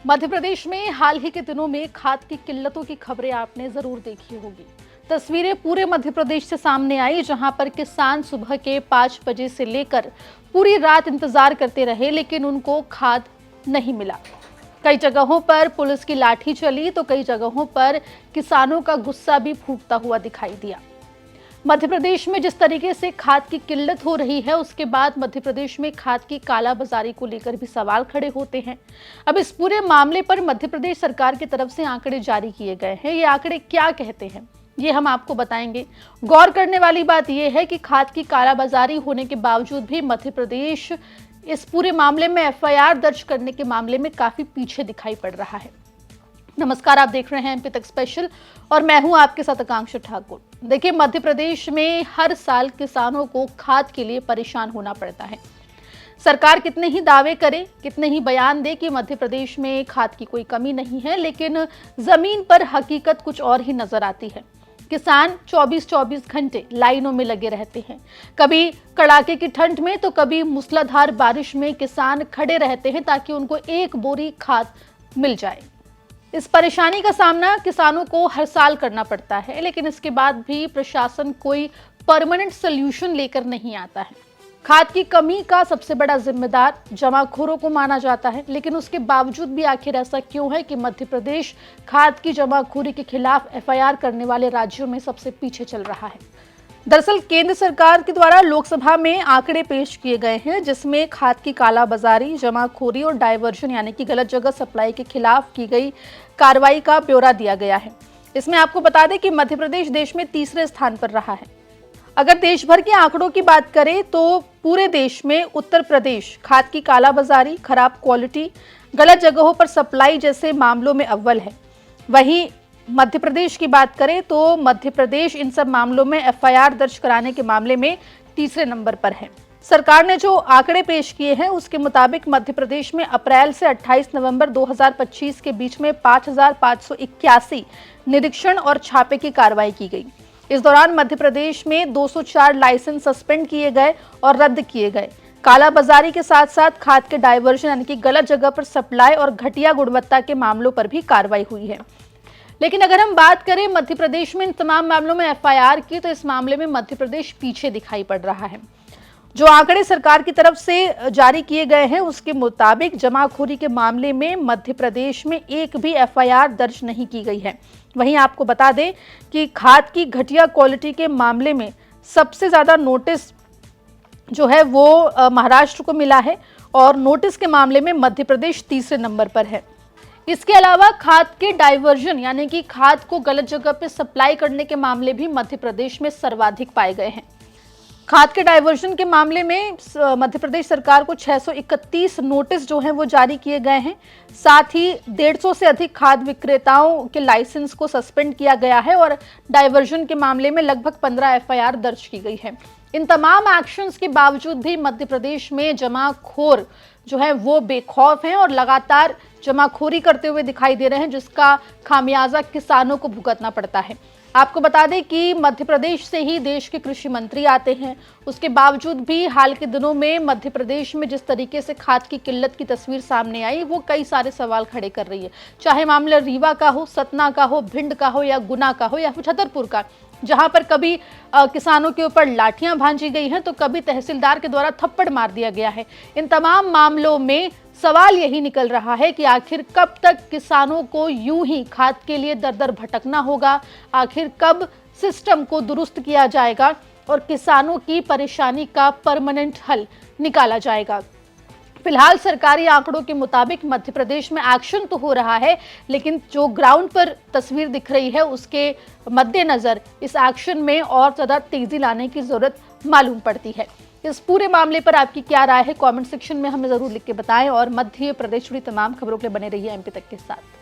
मध्य प्रदेश में हाल ही के दिनों में खाद की किल्लतों की खबरें आपने जरूर देखी होगी। तस्वीरें पूरे मध्य प्रदेश से सामने आई, जहां पर किसान सुबह के 5 बजे से लेकर पूरी रात इंतजार करते रहे, लेकिन उनको खाद नहीं मिला। कई जगहों पर पुलिस की लाठी चली तो कई जगहों पर किसानों का गुस्सा भी फूटता हुआ दिखाई दिया। मध्य प्रदेश में जिस तरीके से खाद की किल्लत हो रही है, उसके बाद मध्य प्रदेश में खाद की कालाबाजारी को लेकर भी सवाल खड़े होते हैं। अब इस पूरे मामले पर मध्य प्रदेश सरकार की तरफ से आंकड़े जारी किए गए हैं। ये आंकड़े क्या कहते हैं, ये हम आपको बताएंगे। गौर करने वाली बात यह है कि खाद की कालाबाजारी होने के बावजूद भी मध्य प्रदेश इस पूरे मामले में एफआईआर दर्ज करने के मामले में काफी पीछे दिखाई पड़ रहा है। नमस्कार, आप देख रहे हैं एमपी तक स्पेशल और मैं हूं आपके साथ आकांक्षा ठाकुर। देखिए, मध्य प्रदेश में हर साल किसानों को खाद के लिए परेशान होना पड़ता है। सरकार कितने ही दावे करे, कितने ही बयान दे कि मध्य प्रदेश में खाद की कोई कमी नहीं है, लेकिन जमीन पर हकीकत कुछ और ही नजर आती है। किसान 24-24 घंटे लाइनों में लगे रहते हैं। कभी कड़ाके की ठंड में तो कभी मूसलाधार बारिश में किसान खड़े रहते हैं ताकि उनको एक बोरी खाद मिल जाए। इस परेशानी का सामना किसानों को हर साल करना पड़ता है, लेकिन इसके बाद भी प्रशासन कोई परमानेंट सॉल्यूशन लेकर नहीं आता है। खाद की कमी का सबसे बड़ा जिम्मेदार जमाखोरों को माना जाता है, लेकिन उसके बावजूद भी आखिर ऐसा क्यों है कि मध्य प्रदेश खाद की जमाखोरी के खिलाफ एफआईआर करने वाले राज्यों में सबसे पीछे चल रहा है। दरअसल केंद्र सरकार के द्वारा लोकसभा में आंकड़े पेश किए गए हैं, जिसमें खाद की कालाबाजारी, जमाखोरी और डायवर्जन यानी कि गलत जगह सप्लाई के खिलाफ की गई कार्रवाई का ब्यौरा दिया गया है। इसमें आपको बता दें कि मध्य प्रदेश देश में तीसरे स्थान पर रहा है। अगर देश भर के आंकड़ों की बात करें तो पूरे देश में उत्तर प्रदेश खाद की कालाबाजारी, खराब क्वालिटी, गलत जगहों पर सप्लाई जैसे मामलों में अव्वल है। वहीं मध्य प्रदेश की बात करें तो मध्य प्रदेश इन सब मामलों में एफआईआर दर्ज कराने के मामले में तीसरे नंबर पर है। सरकार ने जो आंकड़े पेश किए हैं उसके मुताबिक मध्य प्रदेश में अप्रैल से 28 नवंबर 2025 के बीच में 5,581 निरीक्षण और छापे की कार्रवाई की गई। इस दौरान मध्य प्रदेश में 204 लाइसेंस सस्पेंड किए गए और रद्द किए गए। कालाबाजारी के साथ साथ खाद के डायवर्जन यानी कि गलत जगह पर सप्लाई और घटिया गुणवत्ता के मामलों पर भी कार्रवाई हुई है। लेकिन अगर हम बात करें मध्य प्रदेश में इन तमाम मामलों में एफआईआर की, तो इस मामले में मध्य प्रदेश पीछे दिखाई पड़ रहा है। जो आंकड़े सरकार की तरफ से जारी किए गए हैं उसके मुताबिक जमाखोरी के मामले में मध्य प्रदेश में एक भी एफआईआर दर्ज नहीं की गई है। वहीं आपको बता दें कि खाद की घटिया क्वालिटी के मामले में सबसे ज्यादा नोटिस जो है वो महाराष्ट्र को मिला है और नोटिस के मामले में मध्य प्रदेश तीसरे नंबर पर है। इसके अलावा खाद के डाइवर्जन यानी कि खाद को गलत जगह पर सप्लाई करने के मामले भी मध्य प्रदेश में सर्वाधिक पाए गए हैं। खाद के डाइवर्जन के मामले में मध्य प्रदेश सरकार को 631 नोटिस जो हैं वो जारी किए गए हैं। साथ ही 150 से अधिक खाद विक्रेताओं के लाइसेंस को सस्पेंड किया गया है और डाइवर्जन के मामले में लगभग 15 एफआईआर दर्ज की गई है। इन तमाम एक्शंस के बावजूद भी मध्य प्रदेश में जमाखोर जो है वो बेखौफ हैं और लगातार जमाखोरी करते हुए दिखाई दे रहे हैं, जिसका खामियाजा किसानों को भुगतना पड़ता है। आपको बता दें कि मध्य प्रदेश से ही देश के कृषि मंत्री आते हैं, उसके बावजूद भी हाल के दिनों में मध्य प्रदेश में जिस तरीके से खाद की किल्लत की तस्वीर सामने आई, वो कई सारे सवाल खड़े कर रही है। चाहे मामला रीवा का हो, सतना का हो, भिंड का हो या गुना का हो या फिर छतरपुर का, जहां पर कभी किसानों के ऊपर लाठियां भांजी गई हैं तो कभी तहसीलदार के द्वारा थप्पड़ मार दिया गया है। इन तमाम मामलों में सवाल यही निकल रहा है कि आखिर कब तक किसानों को यूं ही खाद के लिए दर दर भटकना होगा, आखिर कब सिस्टम को दुरुस्त किया जाएगा और किसानों की परेशानी का परमानेंट हल निकाला जाएगा। फिलहाल सरकारी आंकड़ों के मुताबिक मध्य प्रदेश में एक्शन तो हो रहा है, लेकिन जो ग्राउंड पर तस्वीर दिख रही है उसके मद्देनजर इस एक्शन में और ज्यादा तेजी लाने की जरूरत मालूम पड़ती है। इस पूरे मामले पर आपकी क्या राय है, कमेंट सेक्शन में हमें जरूर लिख के बताएं और मध्य प्रदेश जुड़ी तमाम खबरों के लिए बने रहिए एमपी तक के साथ।